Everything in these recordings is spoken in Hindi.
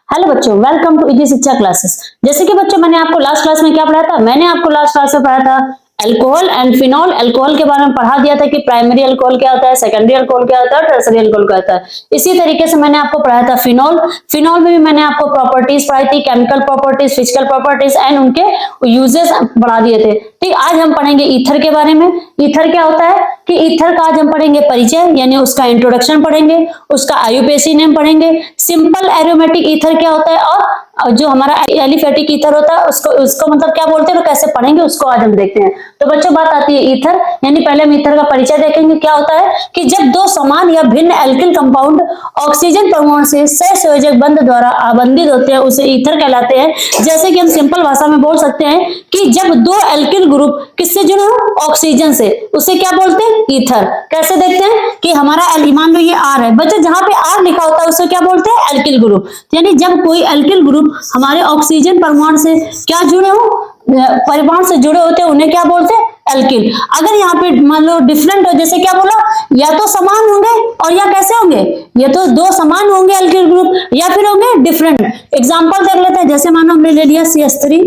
हेलो बच्चों, वेलकम टू इजी शिक्षा क्लासेस। जैसे कि बच्चों मैंने आपको लास्ट क्लास में क्या पढ़ाया था, मैंने आपको लास्ट क्लास में पढ़ाया था अल्कोहल एंड फिनॉल। अल्कोहल के बारे में पढ़ा दिया था कि प्राइमरी अल्कोहल क्या होता है, सेकेंडरी अल्कोहल क्या होता है, टर्सरी अल्कोहल क्या होता है। इसी तरीके से मैंने आपको पढ़ाया था फिनॉल। फिनॉल में भी मैंने आपको प्रॉपर्टीज पढ़ाई थी, chemical properties, physical properties and उनके यूजेस पढ़ा दिए थे। ठीक, आज हम पढ़ेंगे ईथर के बारे में। ईथर क्या होता है कि ईथर का आज हम पढ़ेंगे परिचय, यानी उसका इंट्रोडक्शन पढ़ेंगे, उसका आयुपेसी नेम पढ़ेंगे, सिंपल एरोमेटिक ईथर क्या होता है, और जो हमारा एलिफेटिक ईथर होता है उसको मतलब क्या बोलते हैं और कैसे पढ़ेंगे उसको आज हम देखते हैं। तो बच्चों बात आती है ईथर, यानी पहले हम ईथर का परिचय देखेंगे। क्या होता है कि जब दो समान या भिन्न एल्किल कंपाउंड ऑक्सीजन परमाणु से सहसंयोजक बंध द्वारा आबंधित होते हैं उसे ईथर कहलाते हैं। जैसे कि हम सिंपल भाषा में बोल सकते हैं कि जब दो एल्किल ग्रुप किससे जुड़े हो, ऑक्सीजन से, उसे क्या बोलते हैं, ईथर। कैसे देखते हैं कि हमारा मान लो ये आर है बच्चों, जहां पे आर लिखा होता है उसे क्या बोलते हैं, एल्किल ग्रुप। यानी जब कोई एल्किल ग्रुप हमारे ऑक्सीजन परमाणु से क्या जुड़े हो, परमाणु से जुड़े होते हैं, उन्हें क्या बोलते हैं, एल्किल। अगर यहाँ पे मान लो डिफरेंट हो, जैसे क्या बोला, या तो समान होंगे और या कैसे होंगे, या तो दो समान होंगे एल्किल ग्रुप या फिर होंगे डिफरेंट। एग्जांपल देख लेते हैं, जैसे मानो हमने ले लिया CH3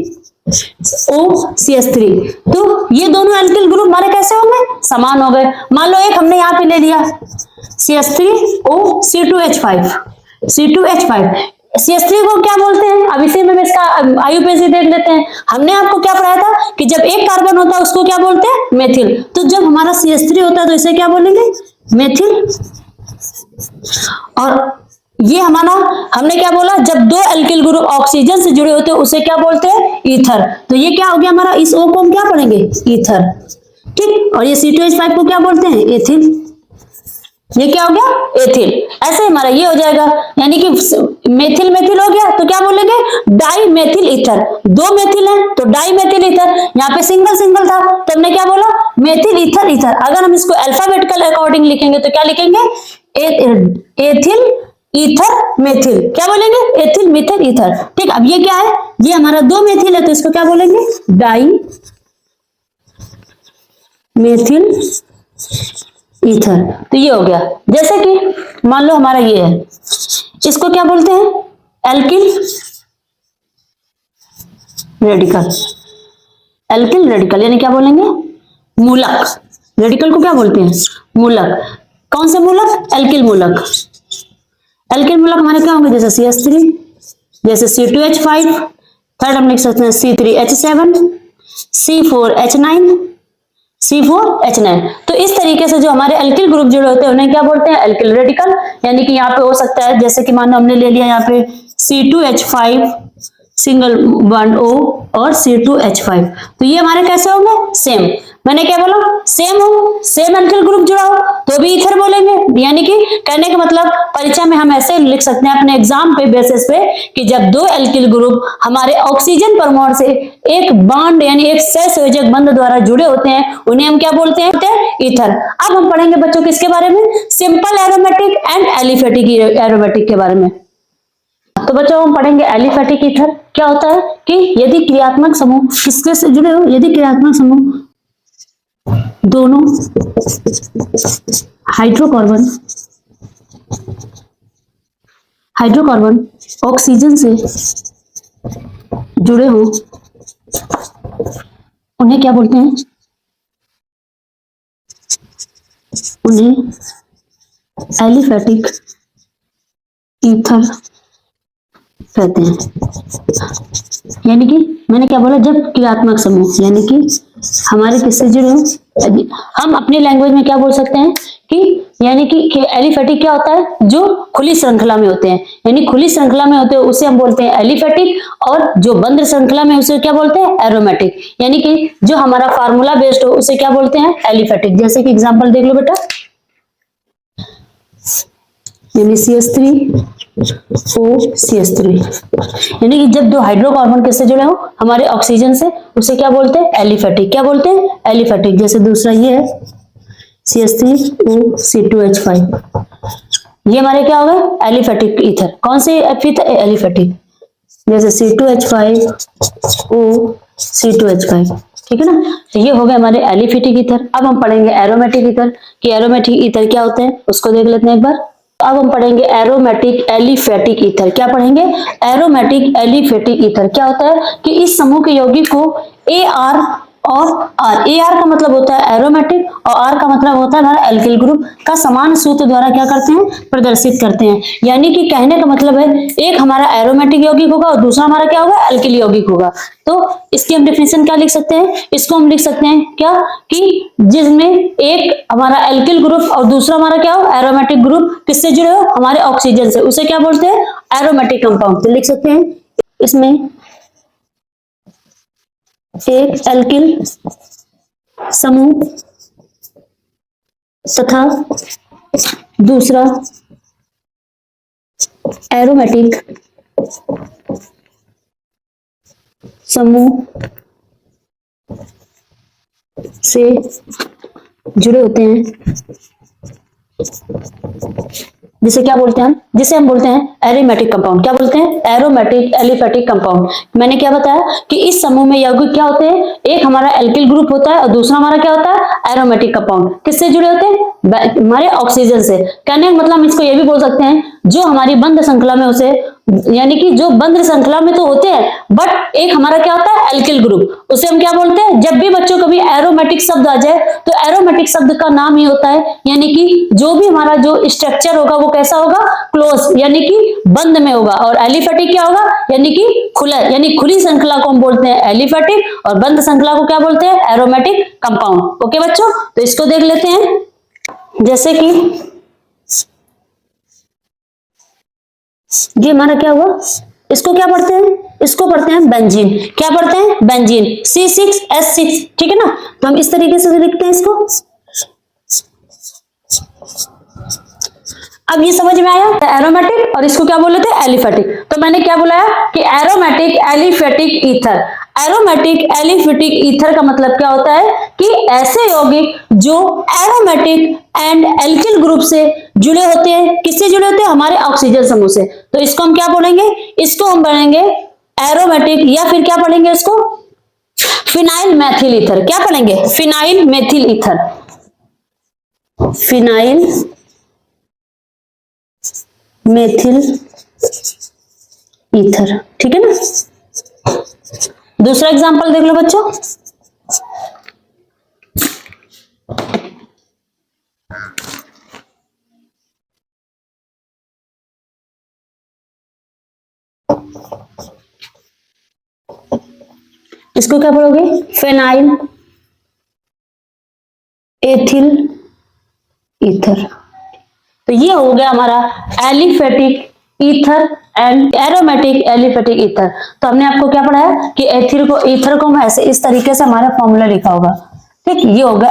OCH3, तो ये दोनों एल्किल ग्रुप हमारे कैसे होंगे, समान हो गए। मान लो एक हमने यहाँ पे ले लिया CH3OC2H5, C2H5, CH3 को क्या बोलते हैं, अब इसी में इसका आयुपेसी देख लेते हैं। हमने आपको क्या पढ़ाया था कि जब एक कार्बन होता है उसको क्या बोलते हैं, मेथिल। तो जब हमारा CH3 होता है तो इसे क्या बोलेंगे, मेथिल। और ये हमारा हमने क्या बोला, जब दो एल्किल ग्रुप ऑक्सीजन से जुड़े होते हैं उसे क्या बोलते हैं, ईथर। तो ये क्या हो गया हमारा, इस O को हम क्या पढ़ेंगे, ईथर। ठीक, और ये C2H5 को क्या बोलते हैं, एथिल। ये क्या हो गया, एथिल। ऐसे हमारा ये हो जाएगा, यानी कि मेथिल मेथिल हो गया तो क्या बोलेंगे, डाई मेथिल ईथर। दो मेथिल है तो डाई मेथिल ईथर। यहाँ पे सिंगल सिंगल था तो हमने क्या बोला, मेथिल ईथर ईथर। अगर हम इसको अल्फाबेटिकल अकॉर्डिंग लिखेंगे तो क्या लिखेंगे, एथिल ईथर मेथिल। क्या बोलेंगे, एथिल मेथिल ईथर। ठीक, अब ये क्या है, ये हमारा दो मेथिल है तो इसको क्या बोलेंगे, डाई मेथिल ईथर। तो ये हो गया। जैसे कि मान लो हमारा ये है, इसको क्या बोलते हैं, एल्किल रेडिकल। एल्किल रेडिकल यानी क्या बोलेंगे, मूलक। रेडिकल को क्या बोलते हैं, मूलक। कौन से मूलक, एल्किल मूलक। एल्किल मूलक हमारे क्या होंगे, जैसे CH3, जैसे C2H5, थर्ड हम लिख सकते हैं C3H7, C4H9, C4H9। तो इस तरीके से जो हमारे एल्किल ग्रुप जुड़े होते हैं उन्हें क्या बोलते हैं, एल्किल रेडिकल। यानी कि यहाँ पे हो सकता है, जैसे कि मानो हमने ले लिया यहाँ पे C2H5 सिंगल बॉन्ड O और C2H5, तो ये हमारे कैसे होंगे, सेम। मैंने क्या बोला, सेम हो, सेम एल्किल ग्रुप जुड़ा हो तो भी ईथर बोलेंगे। यानी कि कहने का मतलब परिचय में हम ऐसे लिख सकते हैं अपने एग्जाम पे बेसिस पे कि जब दो एल्किल ग्रुप हमारे ऑक्सीजन परमाणु से एक बॉन्ड यानी एक सहसंयोजक बंध द्वारा जुड़े होते हैं उन्हें हम क्या बोलते हैं, ईथर। अब हम पढ़ेंगे बच्चों किसके बारे में, simple aromatic and aliphatic aromatic के बारे में। तो बच्चों हम पढ़ेंगे एलिफेटिक ईथर। क्या होता है कि यदि क्रियात्मक समूह किसके से जुड़े हो, यदि क्रियात्मक समूह दोनों हाइड्रोकार्बन ऑक्सीजन से जुड़े हो उन्हें क्या बोलते हैं, उन्हें एलिफेटिक ईथर कहते हैं। यानी कि मैंने क्या बोला, जब क्रियात्मक समूह यानी कि हमारे किससे जुड़े हो, हम अपनी लैंग्वेज में क्या बोल सकते हैं कि यानी कि एलिफेटिक क्या होता है, जो खुली श्रृंखला में होते हैं। यानी खुली श्रृंखला में होते हैं उसे हम बोलते हैं एलिफेटिक, और जो बंद श्रृंखला में उसे क्या बोलते हैं, एरोमेटिक। यानी कि जो हमारा फार्मूला बेस्ड हो उसे क्या बोलते हैं, एलिफेटिक। जैसे कि एग्जांपल देख लो बेटा, यानी CH3 OCH3, यानी कि जब दो हाइड्रोकार्बन किससे जुड़े हो, हमारे ऑक्सीजन से, उसे क्या बोलते हैं, एलिफेटिक। क्या बोलते हैं, एलिफेटिक। जैसे दूसरा ये है CH3OC2H5, ये हमारे क्या हो गए, एलिफेटिक ईथर। कौन से एलिफेटिक, जैसे C2H5OC2H5, ठीक है ना। तो ये हो गए हमारे एलिफेटिक ईथर। अब हम पढ़ेंगे एरोमेटिक ईथर कि एरोमेटिक ईथर क्या होते हैं उसको देख लेते हैं एक बार। अब हम पढ़ेंगे एरोमेटिक एलिफेटिक ईथर। क्या पढ़ेंगे? Aromatic aliphatic ether. क्या होता है कि इस समूह के यौगिक को AR और R, AR का मतलब होता है एरोमेटिक और R का मतलब होता है हमारा एल्किल ग्रुप का समान सूत्र द्वारा क्या करते हैं? प्रदर्शित करते हैं। यानी कि कहने का मतलब है एक हमारा एरोमेटिक यौगिक होगा और दूसरा हमारा क्या होगा? एल्किल यौगिक होगा। तो इसकी हम डेफिनेशन क्या लिख सकते हैं? इसको हम लिख सकते हैं क्या कि जिसमें एक हमारा एल्किल ग्रुप और दूसरा हमारा क्या हो? एरोमेटिक ग्रुप किससे जुड़े हो? हमारे ऑक्सीजन से। उसे क्या बोलते हैं? Aromatic compound. तो लिख सकते हैं इसमें एक एल्किल समूह तथा दूसरा एरोमेटिक समूह से जुड़े होते हैं, जिसे क्या बोलते हैं हम? जिसे हम बोलते हैं एरोमेटिक कंपाउंड। क्या बोलते हैं? Aromatic aliphatic compound. मैंने क्या बताया कि इस समूह में यौगिक क्या होते हैं? एक हमारा एल्किल ग्रुप होता है और दूसरा हमारा क्या होता है? Aromatic compound. किससे जुड़े होते हैं? हमारे ऑक्सीजन से। कहने का मतलब हम इसको ये भी बोल सकते हैं जो हमारी बंध श्रृंखला में उसे, यानी कि जो बंध श्रृंखला में तो होते हैं बट एक हमारा क्या होता है? Alkyl group. उसे हम क्या बोलते हैं? जब भी बच्चों कभी एरोमेटिक शब्द आ जाए तो एरोमेटिक शब्द का नाम ही होता है, यानी कि जो भी हमारा जो स्ट्रक्चर होगा वो कैसा होगा? क्लोज, यानी कि बंद में होगा। और एलिफेटिक क्या होगा? यानी कि खुला, यानी खुली श्रृंखला को हम बोलते हैं एलिफेटिक और बंद श्रृंखला को क्या बोलते हैं? Aromatic compound. ओके बच्चों, तो इसको देख लेते हैं। जैसे कि ये हमारा क्या हुआ? इसको क्या पढ़ते हैं? इसको पढ़ते हैं बेंजीन। क्या पढ़ते हैं? Benzene, C6H6। ठीक है ना? तो हम इस तरीके से लिखते हैं इसको। अब ये समझ में आया एरोमेटिक और इसको क्या बोले थे? एलिफेटिक। तो मैंने क्या बोला कि aromatic aliphatic ether. Aromatic aliphatic ether का मतलब क्या होता है कि ऐसे यौगिक जो एरोमेटिक एंड एल्किल ग्रुप से जुड़े होते हैं। किससे जुड़े होते हैं? हमारे ऑक्सीजन समूह से। तो इसको हम क्या बोलेंगे? इसको हम पढ़ेंगे एरोमेटिक, या फिर क्या पढ़ेंगे इसको? Phenyl methyl ether. क्या पढ़ेंगे? Phenyl methyl ether. Phenyl methyl ether. ठीक है ना? दूसरा एग्जांपल देख लो बच्चों। इसको क्या पढ़ोगे? Phenyl ethyl ether. तो ये हो गया हमारा aliphatic ether and aromatic aliphatic ether. तो हमने आपको क्या पढ़ाया कि एथिल को, ईथर को हम ऐसे इस तरीके से हमारा फॉर्मूला लिखा होगा। ठीक, ये होगा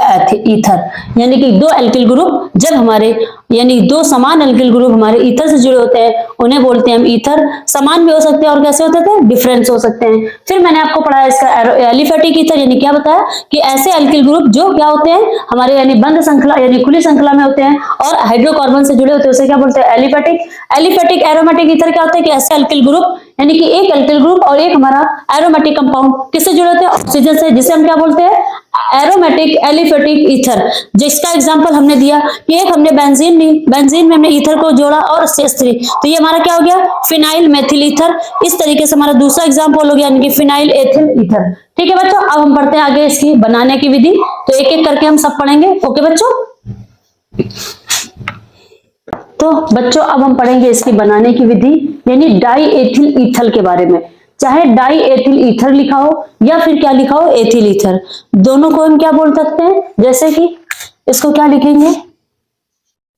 ईथर, यानी कि दो एल्किल ग्रुप जब हमारे, यानी दो समान एल्किल ग्रुप हमारे ईथर से जुड़े होते हैं उन्हें बोलते हैं हम ईथर। समान भी हो सकते हैं और कैसे होते थे? डिफरेंस हो सकते हैं। फिर मैंने आपको पढ़ाया इसका एलिफेटिक ईथर, यानी क्या बताया कि ऐसे एल्किल ग्रुप जो क्या होते हैं हमारे, यानी बंद श्रृंखला यानी खुली श्रृंखला में होते हैं और हाइड्रोकार्बन से जुड़े होते हैं, उसे क्या बोलते हैं? एलिफेटिक। एलिफेटिक एरोमेटिक ईथर क्या होता है कि ऐसे एल्किल ग्रुप, यानी कि एक एल्किल ग्रुप और एक हमारा एरोमेटिक कंपाउंड किससे जुड़े होते हैं? ऑक्सीजन से, जिसे हम क्या बोलते हैं? Aromatic aliphatic ether. जिसका एग्जांपल हमने दिया कि एक हमने बेंजीन में हमने ईथर को जोड़ा और CH3, तो ये हमारा क्या हो गया? Phenyl methyl ether. इस तरीके से हमारा दूसरा एग्जांपल हो गया, यानी कि फिनाइल एथिल ईथर। ठीक है बच्चों, अब हम पढ़ते हैं आगे इसकी बनाने की विधि। तो एक एक करके हम सब पढ़ेंगे। ओके बच्चों, तो बच्चों अब हम पढ़ेंगे इसकी बनाने की विधि, यानी डाई एथिल ईथर के बारे में। चाहे डाई एथिल ईथर लिखा हो या फिर क्या लिखा हो? Ethyl ether. दोनों को हम क्या बोल सकते हैं? जैसे कि इसको क्या लिखेंगे?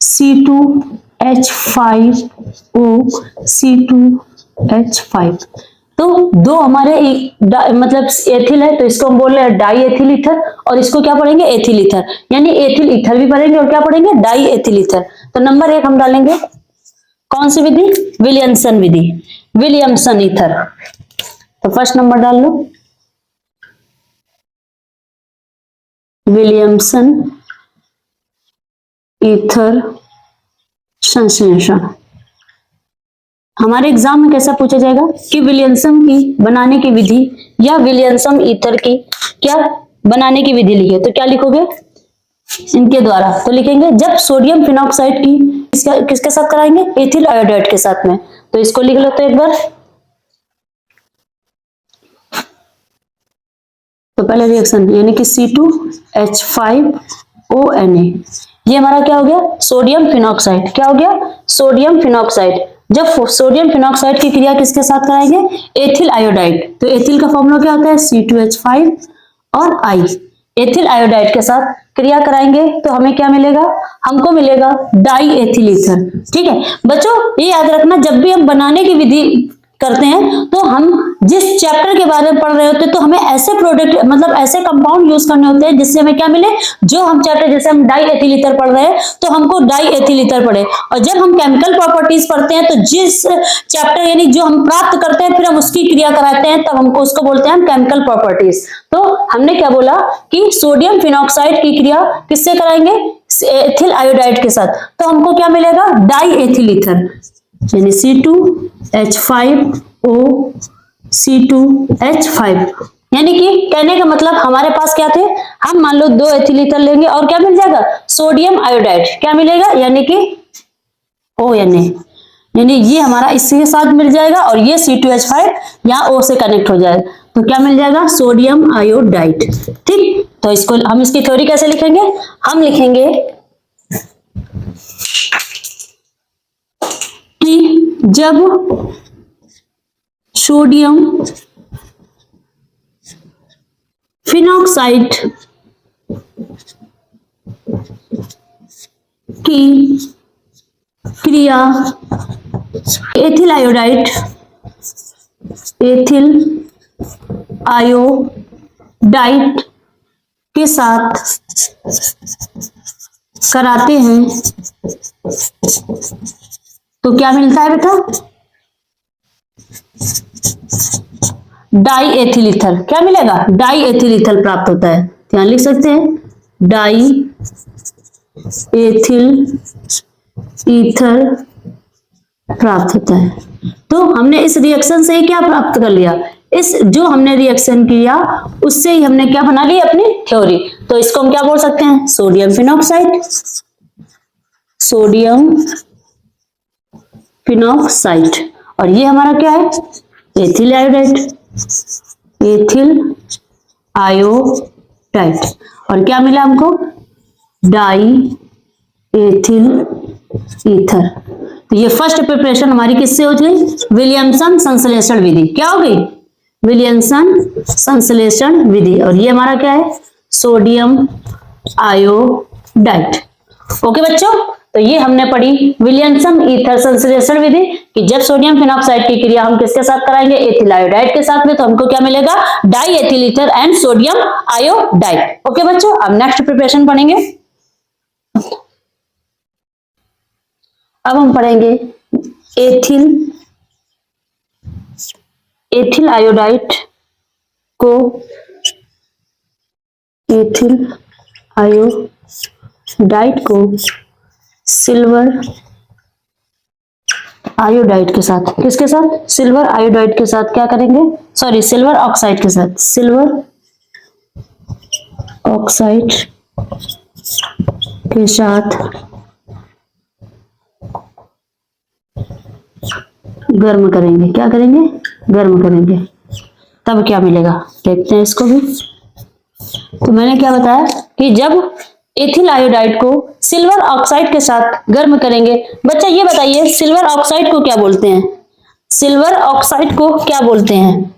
C2H5O C2H5। तो दो हमारे मतलब एथिल है, तो इसको हम बोल रहे हैं डाई एथिल ईथर, और इसको क्या पढ़ेंगे? एथिल ईथर, यानी एथिल ईथर भी पढ़ेंगे और क्या पढ़ेंगे? Die ethyl ether. तो नंबर 1 हम डालेंगे कौन सी विधि? विलियमसन विधि, विलियमसन ईथर। तो फर्स्ट नंबर डाल लो विलियमसन ईथर संश्लेषण। हमारे एग्जाम में कैसा पूछा जाएगा कि विलियमसन की बनाने की विधि या विलियमसन ईथर की क्या बनाने की विधि लिखे, तो क्या लिखोगे? इनके द्वारा। तो लिखेंगे जब सोडियम फिनॉक्साइड की किसके साथ कराएंगे, एथिल आयोडाइड के साथ में। तो इसको लिख लो तो एक बार। तो पहले रिएक्शन यानी कि C2H5ONa, ये हमारा क्या हो गया, सोडियम फिनॉक्साइड। क्या हो गया, सोडियम फिनॉक्साइड। जब सोडियम फिनॉक्साइड की क्रिया किसके साथ कराएंगे, एथिल आयोडाइड। तो एथिल का फॉर्मूला क्या होता है, C2H5 और I। एथिल आयोडाइड के साथ क्रिया कराएंगे तो हमें क्या मिलेगा, हमको मिलेगा डाई एथिल ईथर। ठीक है बच्चों, ये याद रखना जब भी हम बनाने की विधि करते हैं तो हम जिस चैप्टर के बारे में पढ़ रहे होते हैं तो हमें ऐसे प्रोडक्ट मतलब ऐसे कंपाउंड यूज करने होते हैं जिससे हमें क्या मिले, जो हम चैप्टर जैसे हम डाई एथिल ईथर पढ़ रहे हैं तो हमको डाई एथिल ईथर पढ़े। और जब हम केमिकल प्रॉपर्टीज पढ़ते हैं तो जिस चैप्टर यानी जो हम प्राप्त करते हैं फिर हम उसकी क्रिया कराते हैं, तब हमको उसको बोलते हैं केमिकल प्रॉपर्टीज। तो हमने क्या बोला कि सोडियम फिनॉक्साइड की क्रिया किससे कराएंगे, एथिल आयोडाइड के साथ। तो हमको क्या मिलेगा, डाई एथिल ईथर यानी C2H5O C2H5। यानी कि कहने का मतलब हमारे पास क्या थे, हम मान लो 2 एथिल ईथर लेंगे और क्या मिल जाएगा, सोडियम आयोडाइड। क्या मिलेगा, यानी कि ONa, यानी ये हमारा इसके साथ मिल जाएगा और ये C2H5 यहाँ O से कनेक्ट हो जाएगा तो क्या मिल जाएगा, सोडियम आयोडाइड। ठीक, तो इसको हम इसकी थ्योरी कैसे लिखेंगे, हम लिखेंगे कि जब सोडियम फिनॉक्साइड की क्रिया एथिल आयोडाइड के साथ कराते हैं तो क्या मिलता है बेटा, डाई एथिल ईथर। क्या मिलेगा, डाई एथिल ईथर प्राप्त होता है। यहाँ लिख सकते हैं डाई एथिल ईथर प्राप्त होता है। तो हमने इस रिएक्शन से क्या प्राप्त कर लिया, इस जो हमने रिएक्शन किया उससे ही हमने क्या बना ली, अपनी थ्योरी। तो इसको हम क्या बोल सकते हैं, सोडियम फिनॉक्साइड, सोडियम फिनॉक्साइड। और ये हमारा क्या है, एथिल आयोडाइड, एथिल आयोडाइड। और क्या मिला हमको, डाई एथिल ईथर। तो ये फर्स्ट प्रिपरेशन हमारी किससे हो गई, विलियमसन संश्लेषण विधि। क्या हो गई, विलियमसन संश्लेषण विधि। और ये हमारा क्या है, सोडियम आयोडाइड। ओके बच्चों, तो ये हमने पढ़ी विलियमसन ईथर संश्लेषण विधि कि जब सोडियम फिनॉक्साइड की क्रिया हम किसके साथ कराएंगे, एथिल आयोडाइड के साथ में, तो हमको क्या मिलेगा, die ethyl ether and sodium iodide. Okay बच्चों, अब नेक्स्ट प्रिपरेशन पढ़ेंगे। अब हम पढ़ेंगे एथिल आयोडाइड को, एथिल आयोडाइड को सिल्वर आयोडाइड के साथ, किसके साथ, सिल्वर आयोडाइड के साथ क्या करेंगे, सॉरी सिल्वर ऑक्साइड के साथ, सिल्वर ऑक्साइड के साथ गर्म करेंगे। क्या करेंगे, गर्म करेंगे। तब क्या मिलेगा, देखते हैं इसको भी। तो मैंने क्या बताया कि जब एथिल आयोडाइड को सिल्वर ऑक्साइड के साथ गर्म करेंगे। बच्चा ये बताइए सिल्वर ऑक्साइड को क्या बोलते हैं, सिल्वर ऑक्साइड को क्या बोलते हैं।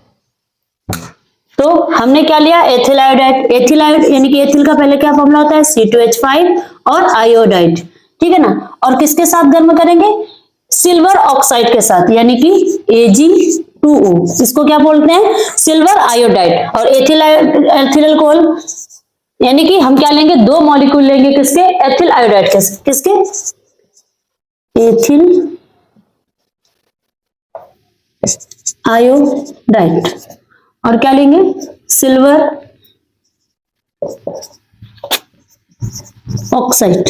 तो हमने क्या लिया, एथिल आयोडाइड। एथिल आयोडाइड यानी कि एथिल का पहले क्या फॉर्मूला होता है, C2H5 और आयोडाइड। ठीक है ना, और किसके साथ गर्म करेंगे, सिल्वर ऑक्साइड के साथ यानी कि Ag2O। इसको क्या बोलते हैं, सिल्वर आयोडाइड। और एथिल अल्कोहल यानी कि हम क्या लेंगे, 2 मॉलिक्यूल लेंगे किसके, एथिल आयोडाइड के, किसके, एथिल आयोडाइड। और क्या लेंगे, सिल्वर ऑक्साइड।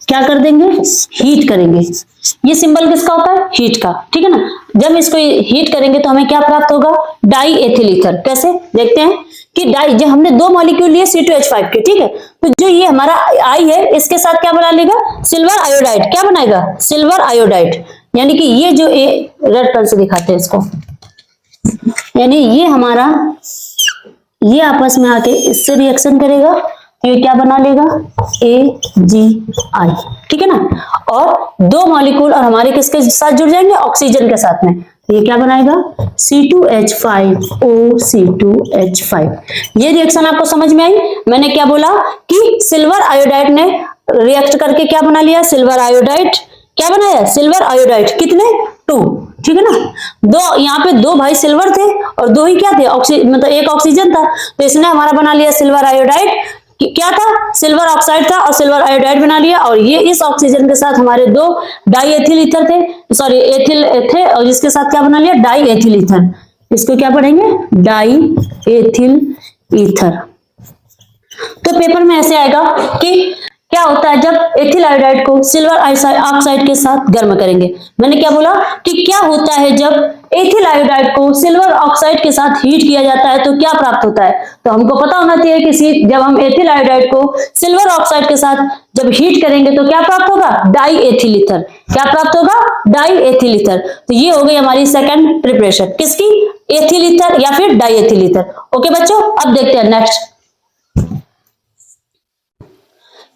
क्या कर देंगे, हीट करेंगे। ये सिंबल किसका होता है, हीट का। ठीक है ना, जब इसको हीट करेंगे तो हमें क्या प्राप्त होगा, डाई एथिल ईथर। कैसे, देखते हैं कि डाई, जो हमने दो मॉलिक्यूल लिए C2H5 के, ठीक है, तो जो ये हमारा आई है इसके साथ क्या बना लेगा, सिल्वर आयोडाइड, क्या बनाएगा, सिल्वर आयोडाइड, यानी कि ये जो रेड पेन से दिखाते हैं इसको, यानी ये हमारा, ये आपस में आके इससे रिएक्शन करेगा तो ये क्या बना लेगा, AgI, ठीक है ना, और दो मॉलिक्यूल और हमारे किसके साथ जुड़ जाएंगे, ऑक्सीजन के साथ में, ये क्या बनाएगा, C2H5O, ये रिएक्शन आपको समझ में आई। मैंने क्या बोला कि सिल्वर आयोडाइड ने रिएक्ट करके क्या बना लिया, सिल्वर आयोडाइड, क्या बनाया, सिल्वर आयोडाइड, कितने, 2, ठीक है ना, दो, यहाँ पे दो भाई सिल्वर थे और दो ही क्या थे, मतलब एक ऑक्सीजन था, तो इसने हमारा बना लिया सिल्वर आयोडाइड, क्या था, सिल्वर ऑक्साइड था और सिल्वर आयोडाइड बना लिया, और ये इस ऑक्सीजन के साथ हमारे दो डाई एथिल ईथर थे, सॉरी एथिल थे, और जिसके साथ क्या बना लिया, डाई एथिल ईथर, इसको क्या पढ़ेंगे, डाई एथिल ईथर। तो पेपर में ऐसे आएगा कि क्या होता है जब एथिल आयोडाइड को सिल्वर ऑक्साइड के साथ गर्म करेंगे। मैंने क्या बोला कि क्या होता है जब एथिल आयोडाइड को सिल्वर ऑक्साइड के साथ हीट किया जाता है तो क्या प्राप्त होता है। तो हमको पता होना चाहिए कि जब हम एथिल आयोडाइड को सिल्वर ऑक्साइड के साथ जब हीट करेंगे तो क्या प्राप्त होगा, डाई एथिल ईथर, क्या प्राप्त होगा, डाई एथिल ईथर। तो ये हो गई हमारी सेकंड प्रिपरेशन, किसकी, एथिल ईथर या फिर डाई एथिल ईथर। ओके बच्चों, अब देखते हैं नेक्स्ट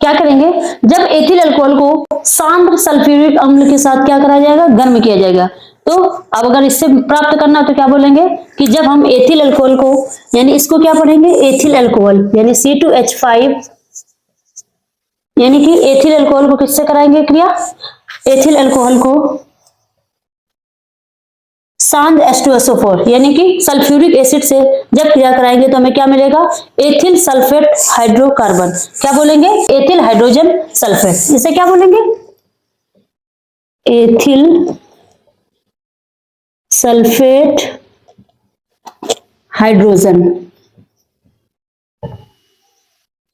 क्या करेंगे, जब एथिल अल्कोहल को सांद्र सल्फ्यूरिक अम्ल के साथ क्या करा जाएगा, गर्म किया जाएगा। तो अब अगर इससे प्राप्त करना तो क्या बोलेंगे कि जब हम एथिल अल्कोहल को, यानी इसको क्या पढ़ेंगे, एथिल अल्कोहल यानी C2H5, यानी कि एथिल अल्कोहल को किससे कराएंगे क्रिया, एथिल अल्कोहल को सांद्र H2SO4 यानी कि सल्फ्यूरिक एसिड से जब क्रिया कराएंगे तो हमें क्या मिलेगा, एथिल सल्फेट हाइड्रोकार्बन, क्या बोलेंगे, एथिल हाइड्रोजन सल्फेट, इसे क्या बोलेंगे, एथिल सल्फेट हाइड्रोजन।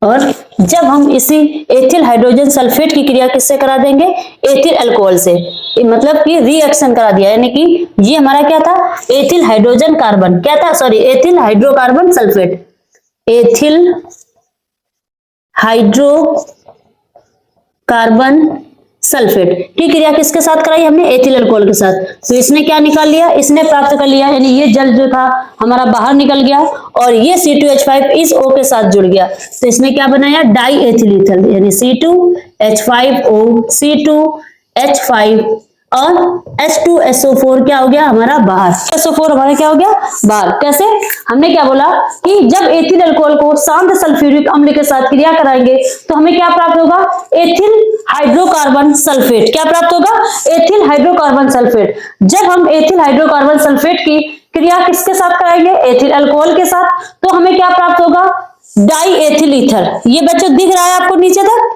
और जब हम इसी एथिल हाइड्रोजन सल्फेट की क्रिया किससे करा देंगे, एथिल अल्कोहल से, मतलब कि रिएक्शन करा दिया, यानी कि ये हमारा क्या था, एथिल हाइड्रोजन कार्बन, क्या था, sorry ethyl hydrocarbon sulphate, ethyl hydrocarbon sulphate की क्रिया किसके साथ कराई हमने, एथिल अल्कोहल के साथ। तो इसने क्या निकाल लिया, इसने प्राप्त कर लिया, यानी ये जल जो था हमारा बाहर निकल गया और ये C2H5 इस O के साथ जुड़ गया, तो इसने क्या बनाया, डाई एथिल ईथर, यानी C2H5O, C2H5 और H2SO4 क्या हो गया हमारा बाहर, SO4 हमारा क्या हो गया बाहर। कैसे, हमने क्या बोला कि जब एथिल अल्कोहल को सांद्र सल्फ्यूरिक अम्ल के साथ क्रिया कराएंगे तो हमें क्या प्राप्त होगा, एथिल हाइड्रोकार्बन सल्फेट, क्या प्राप्त होगा, एथिल हाइड्रोकार्बन सल्फेट। जब हम एथिल हाइड्रोकार्बन सल्फेट की क्रिया किसके साथ कराएंगे, एथिल अल्कोहल के साथ, तो हमें क्या प्राप्त होगा, डाई एथिल ईथर। ये बच्चों दिख रहा है आपको नीचे तक,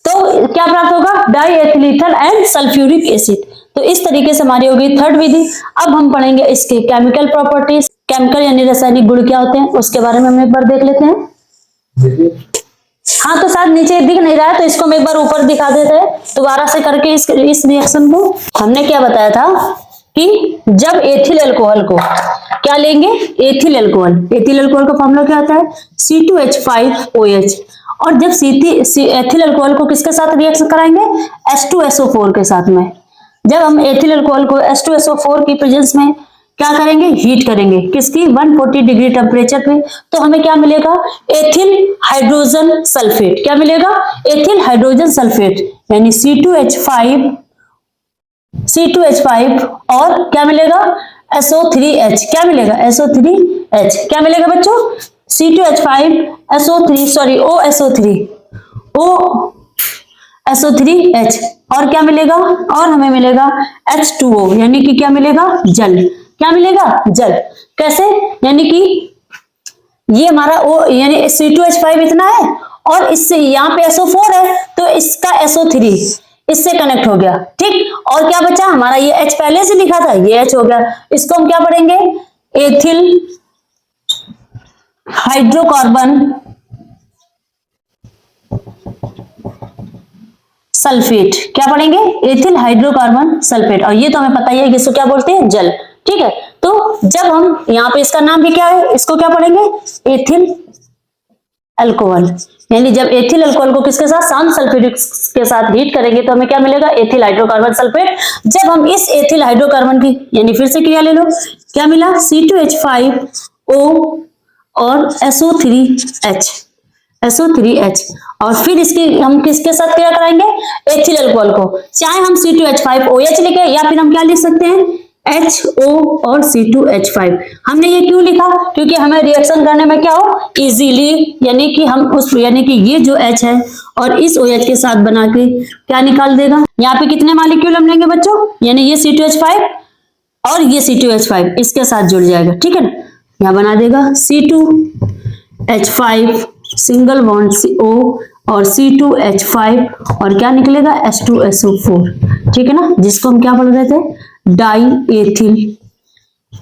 तो क्या प्राप्त होगा, die ethyl ether and sulphuric acid. तो इस तरीके से हमारी होगी थर्ड विधि। अब हम पढ़ेंगे इसके केमिकल प्रॉपर्टीज, केमिकल यानी रासायनिक गुण क्या होते हैं उसके बारे में हम एक बार देख लेते हैं। हाँ, तो शायद नीचे दिख नहीं रहा है तो इसको हम एक बार ऊपर दिखा देते हैं दोबारा से करके इस रिएक्शन को। हमने क्या बताया था कि जब एथिल अल्कोहल को क्या लेंगे, एथिल अल्कोहल का फॉर्मूला क्या होता है, C2H5OH, और जब एथिल अल्कोहल को किसके साथ रिएक्शन कराएंगे, H2SO4 के साथ में। जब हम एथिल अल्कोहल को H2SO4 की प्रेजेंस में क्या करेंगे, हीट करेंगे, किसकी 140 डिग्री टेम्परेचर पे, तो हमें क्या मिलेगा, एथिल हाइड्रोजन सल्फेट, क्या मिलेगा, एथिल हाइड्रोजन सल्फेट, यानी C2H5 और क्या मिलेगा, SO3H, क्या मिलेगा, SO3H, क्या मिलेगा बच्चों, C2H5SO3 सॉरी OSO3H, और क्या मिलेगा, और हमें मिलेगा H2O, यानी कि क्या मिलेगा, जल, क्या मिलेगा, जल। कैसे, यानी कि ये हमारा O यानी C2H5 इतना है और इससे यहाँ पे SO4 है तो इसका SO3 इससे कनेक्ट हो गया, ठीक, और क्या बचा हमारा, ये H पहले से लिखा था, ये H हो गया, इसको हम क्या पढ़ेंगे, एथिल हाइड्रोकार्बन सल्फेट, क्या पढ़ेंगे, एथिल हाइड्रोकार्बन सल्फेट, और ये तो हमें पता ही है कि इसको क्या बोलते हैं, जल। ठीक है। तो जब हम यहाँ पे इसका नाम भी क्या है, इसको क्या पढ़ेंगे, एथिल अल्कोहल। यानी जब एथिल अल्कोहल को किसके साथ, शांत सल्फ्यूरिक के साथ हीट करेंगे तो हमें क्या मिलेगा, एथिल हाइड्रोकार्बन सल्फेट। जब हम इस एथिल हाइड्रोकार्बन की यानी फिर से क्रिया ले लो, क्या मिला, C2H5O और SO3H, SO3H। और फिर इसकी हम किसके साथ क्रिया कराएंगे, एथिल अल्कोहल को। चाहे हम C2H5OH लिखे या फिर हम क्या लिख सकते हैं, HO और C2H5। हमने ये क्यों लिखा, क्योंकि हमें रिएक्शन करने में क्या हो, इजीली, यानी कि हम उस, यानी कि ये जो H है और इस OH के साथ बना के क्या निकाल देगा। यहाँ पे कितने मॉलिक्यूल हम लेंगे बच्चों, यानी ये C2H5 और ये C2H5 इसके साथ जुड़ जाएगा, ठीक है ना। यहाँ बना देगा C2H5 सिंगल बॉन्ड O और C2H5 और क्या निकलेगा, H2SO4, ठीक है ना, जिसको हम क्या बोल रहे थे, डाई एथिल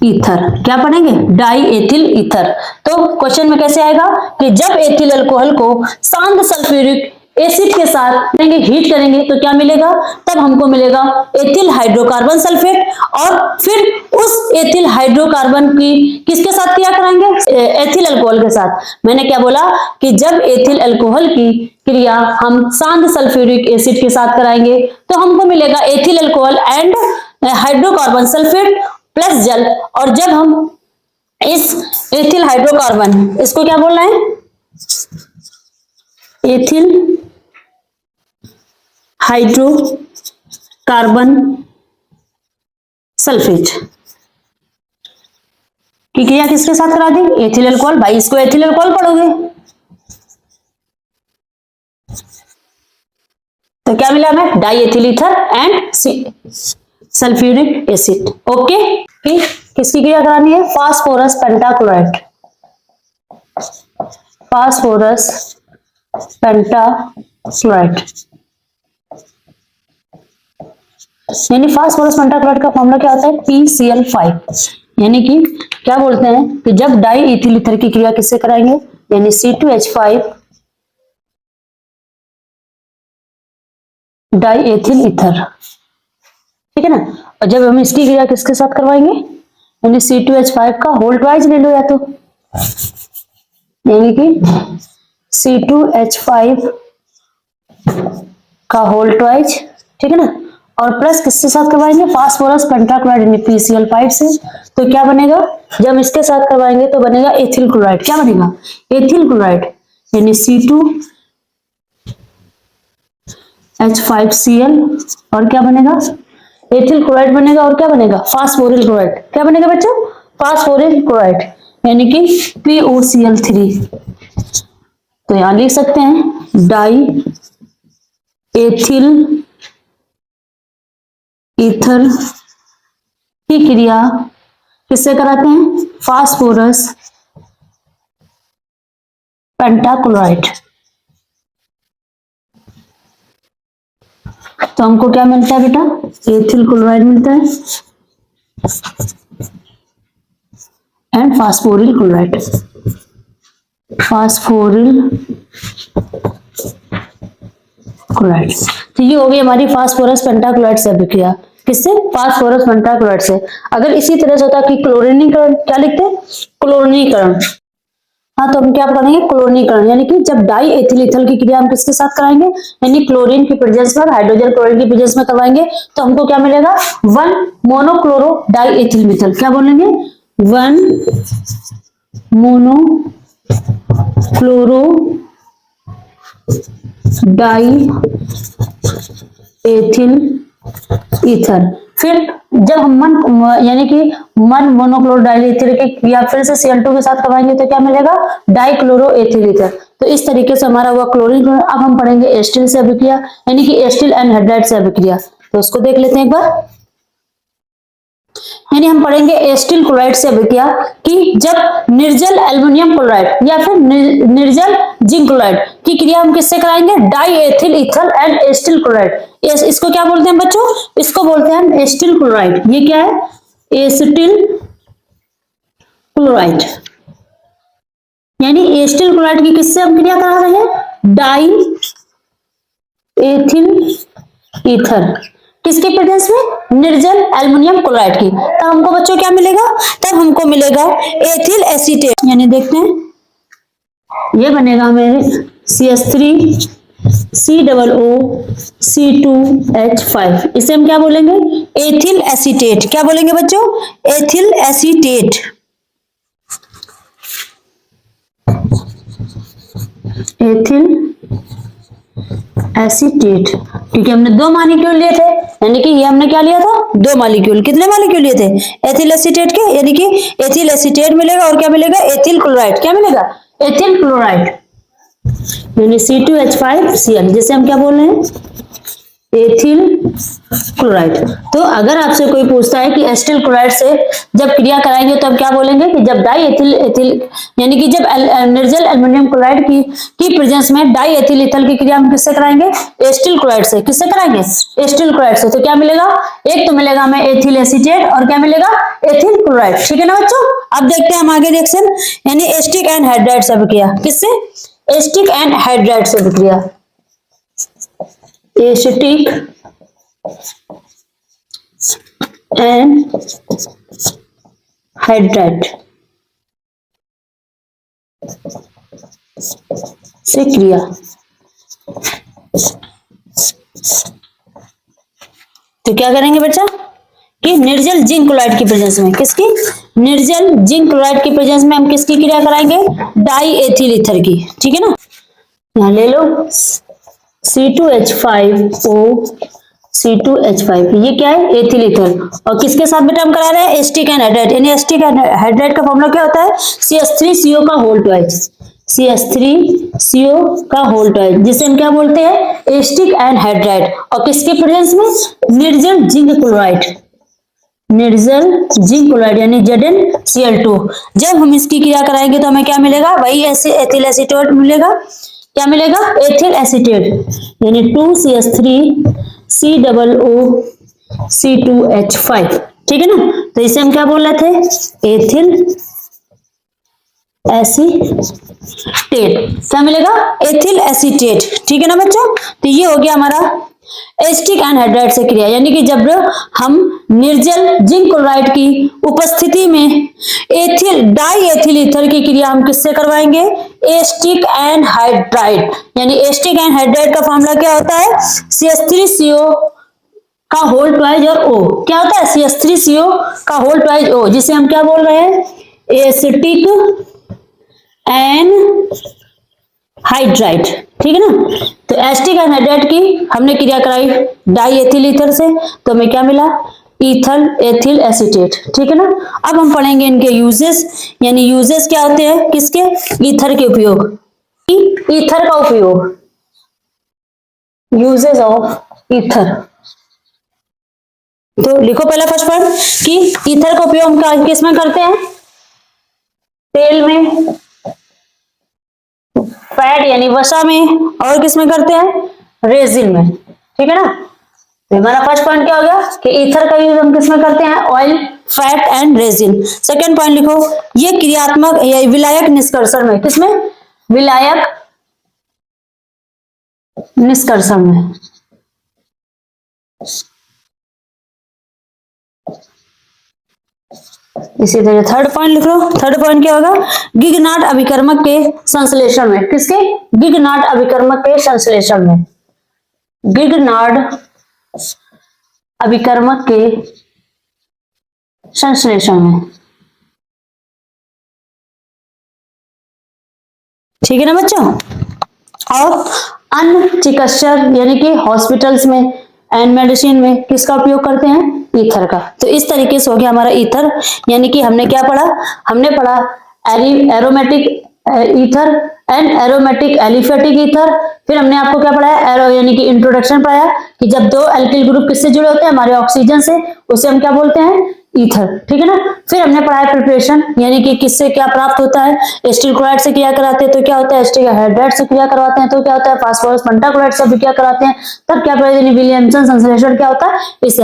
ईथर। क्या पढ़ेंगे, डाई एथिल ईथर। तो क्वेश्चन में कैसे आएगा कि जब एथिल अल्कोहल को शांत सल्फ्यूरिक एसिड के साथ हीट करेंगे तो क्या मिलेगा, तब हमको मिलेगा एथिल हाइड्रोकार्बन सल्फेट। और फिर उस एथिल हाइड्रोकार्बन की किसके साथ क्रिया कराएंगे, एथिल अल्कोहल के साथ। मैंने क्या बोला कि जब एथिल अल्कोहल की क्रिया हम शांत सल्फ्यूरिक एसिड के साथ कराएंगे तो हमको मिलेगा ethyl alcohol and hydrocarbon sulphate plus जल। और जब हम इस एथिल हाइड्रोकार्बन, इसको क्या बोल रहे हैं, एथिल हाइड्रोकार्बन सल्फेट की क्रिया किसके साथ करा दी, एथिल अल्कोहल। भाई इसको एथिल अल्कोहल पढ़ोगे तो क्या मिला हमें, die ethyl ether and sulphuric acid. Okay, फिर किसकी क्रिया करानी है, फास्फोरस पेंटाक्लोराइड, फास्फोरस पेंटाक्लोराइड। यानी फास्फोरस पेंटाक्लोराइड का फॉर्मूला क्या होता है, PCl5। यानी कि क्या बोलते हैं कि जब डाई एथिल ईथर की क्रिया किससे कराएंगे, यानी C2H5 डाई एथिल ईथर, ठीक है ना। और जब हम इसकी क्रिया किसके साथ करवाएंगे, यानी C2H5 का होल ट्वाइस ले लो, या तो यानी कि C2H5 का होल ट्वाइस, ठीक है ना। और प्लस किसके साथ करवाएंगे, फास्फोरस पेंटाक्लोराइड यानी PCl5 से। तो क्या बनेगा, जब इसके साथ करवाएंगे तो बनेगा एथिल क्लोराइड। क्या बनेगा, एथिल क्लोराइड, यानी C2H5Cl और क्या बनेगा, एथिल क्लोराइड बनेगा। और क्या बनेगा, फास्फोरिल क्लोराइड। क्या बनेगा बच्चों, फास्फोरिल क्लोराइड, यानी कि POCl3। तो यहां लिख सकते हैं डाई एथिल ईथर की क्रिया किससे कराते हैं, फास्फोरस पेंटाक्लोराइड। तो हमको क्या मिलता है बेटा, एथिल क्लोराइड मिलता है एंड फास्फोरिल क्लोराइड, फास्फोरिल क्लोराइड। तो ये हो गई हमारी फास्फोरस पेंटाक्लोराइड से अभिक्रिया, किससे, फास्फोरस पेंटाक्लोराइड से। अगर इसी तरह से होता कि क्लोरीनीकरण, क्या लिखते हैं, क्लोरीनीकरण। हाँ, तो हम क्या पढ़ेंगे, क्लोरीनीकरण। यानी कि जब डाई एथिल ईथर की क्रिया हम किसके साथ कराएंगे, यानी क्लोरीन की प्रेजेंस में, हाइड्रोजन क्लोरीन की प्रेजेंस में करवाएंगे तो हमको क्या मिलेगा, 1 मोनोक्लोरो डाई एथिल मिथल। क्या बोलेंगे, 1 मोनोक्लोरो डाई एथिल ईथर। फिर जब हम यानी कि 1 मोनोक्लोरो डाई एथिल की क्रिया फिर से Cl2 के साथ करवाएंगे तो क्या मिलेगा, डाइक्लोरो एथिल ईथर। तो इस तरीके से हमारा हुआ क्लोरीन। अब हम पढ़ेंगे एस्टिल से अभिक्रिया, यानी कि एस्टिल एनहाइड्राइड से अभिक्रिया। तो उसको देख लेते हैं एक बार। यानी हम पढ़ेंगे एस्टिल क्लोराइड से अभिक्रिया कि जब निर्जल एल्युमिनियम क्लोराइड या फिर निर्जल जिंक क्लोराइड की क्रिया हम किससे कराएंगे, die ethyl ether and acetyl chloride. इसको क्या बोलते हैं बच्चों, इसको बोलते हैं एस्टिल क्लोराइड। ये क्या है, एस्टिल क्लोराइड। यानी एस्टिल क्लोराइड की किससे हम क्रिया करा रहे हैं, डाई एथिल ईथर। किसके प्रेजेंस में? निर्जल एल्युमिनियम क्लोराइड की। तब हमको बच्चों क्या मिलेगा? तब हमको मिलेगा एथिल एसीटेट, यानी देखते हैं ये बनेगा हमें CH3 COO C2H5, इसे हम क्या बोलेंगे? Ethyl acetate. क्या बोलेंगे बच्चों? Ethyl acetate. एथिल एसीटेट, क्योंकि हमने 2 मॉलिक्यूल लिए थे, यानी कि ये हमने क्या लिया था? 2 मॉलिक्यूल। कितने मॉलिक्यूल लिए थे एथिल एसीटेट के? यानी कि एथिल एसीटेट मिलेगा और क्या मिलेगा? Ethyl chloride. क्या मिलेगा? एथिल क्लोराइड, यानी C2H5Cl, जिसे हम क्या बोल रहे हैं? Ethyl chloride. तो अगर आपसे कोई पूछता है कि एसिटिल क्लोराइड से जब क्रिया कराएंगे तो आप क्या बोलेंगे? कि जब डाई एथिल एथिल, यानी कि जब निर्जल एल्युमिनियम क्लोराइड की प्रेजेंस में डाई एथिल इथल की क्रिया हम किससे कराएंगे? एसिटिल क्लोराइड से। किससे कराएंगे? एसिटिल क्लोराइड से। तो क्या मिलेगा? एक तो मिलेगा हमें एथिल एसीटेट और क्या मिलेगा? Ethyl chloride. ठीक है ना बच्चों? अब देखते हैं हम आगे रिएक्शन, यानी एसिटिक एंड हाइड्राइड से अभिक्रिया। किससे? एसिटिक एंड हाइड्राइड से अभिक्रिया। एसिटिक एंड हाइड्राइड से क्रिया। तो क्या करेंगे बच्चा? कि निर्जल जिंक क्लोराइड की प्रेजेंस में, किसकी? निर्जल जिंक क्लोराइड की प्रेजेंस में हम किसकी क्रिया कराएंगे? डाई एथिल ईथर की। ठीक है ना? यहां ले लो C2H5O C2H5, ये क्या है? Ethyl ether. और किसके साथ बेटा हम करा रहे हैं? Acetic and hydride. यानी एसिटिक एंड हाइड्राइड का फॉर्मूला क्या होता है? CH3CO का होल ट्वाइस। CH3CO का होल ट्वाइस, जिसे हम क्या बोलते हैं? Acetic and hydride. और किसके प्रेजेंस में? निर्जल जिंक क्लोराइड। निर्जल जिंक क्लोराइड यानी ZnCl2। जब हम इसकी क्रिया कराएंगे तो हमें क्या मिलेगा? वही ऐसे एथिल एसीटेट मिलेगा। क्या मिलेगा? एथिल एसीटेट, यानी 2CH3COO C2H5। ठीक है ना? तो इसे हम क्या बोल रहे थे? Ethyl acetate. क्या मिलेगा? Ethyl acetate. ठीक है ना बच्चों? तो ये हो गया हमारा एसिटिक एंड हाइड्राइड से क्रिया, यानी कि जब हम निर्जल जिंक क्लोराइड की उपस्थिति में एथिल डाई एथिल ईथर की क्रिया हम किससे करवाएंगे? Acetic and hydride. यानी एसिटिक एंड हाइड्राइड का फॉर्मूला क्या होता है? CH3CO का होल ट्वाइस और O। क्या होता है? CH3CO का होल ट्वाइस O, जिसे हम क्या बोल रहे हैं? Acetic and hydride. ठीक है ना? तो एसिटिक एंड हाइड्राइड की हमने क्रिया कराई डाई एथिल ईथर से, तो हमें क्या मिला? Ethel ethyl acetate. ठीक है ना? अब हम पढ़ेंगे इनके यूजेस, यानी यूजेस क्या होते हैं किसके? ईथर के उपयोग। ईथर का उपयोग, यूजेस ऑफ ईथर। तो लिखो पहला फर्स्ट पॉइंट कि ईथर का उपयोग हम किसमें करते हैं? तेल में, फैट यानी वसा में, और किसमें करते हैं? रेजिन में। ठीक है ना? तो हमारा फर्स्ट पॉइंट क्या हो गया? कि ईथर का यूज हम किसमें करते हैं? Oil, fat and resin. Second point लिखो, ये क्रियात्मक या विलायक निष्कर्षण में। किसमें? विलायक निष्कर्षण में। इसी तरह थर्ड पॉइंट लिख लो। थर्ड पॉइंट क्या होगा? गिगनाट अभिकर्मक के संश्लेषण में। किसके? गिगनाट अभिकर्मक के संश्लेषण में। गिगनाट अभिकर्मक के संश्लेषण में। ठीक है ना बच्चों? और अन्य चिकित्सक यानी कि हॉस्पिटल्स में एंड मेडिसिन में किसका उपयोग करते हैं? ईथर का। तो इस तरीके से हो गया हमारा ईथर, यानी कि हमने क्या पढ़ा? हमने पढ़ा aromatic ether and aromatic aliphatic ether. फिर हमने आपको क्या पढ़ाया? एरो यानी कि इंट्रोडक्शन पढ़ाया कि जब 2 एल्किल ग्रुप किससे जुड़े होते हैं? हमारे ऑक्सीजन से, उसे हम क्या बोलते हैं? ईथर। ठीक है ना? फिर हमने पढ़ाया प्रिपरेशन, यानी कि किससे क्या प्राप्त होता है? एसिटिल क्लोराइड से क्रिया कराते हैं तो क्या होता है? एसिटिक हाइड्राइड से क्रिया करवाते हैं तो क्या होता है? फास्फोरस पेंटाक्लोराइड से भी क्या कराते हैं तब क्या? विलियमसन संश्लेषण क्या होता है? इससे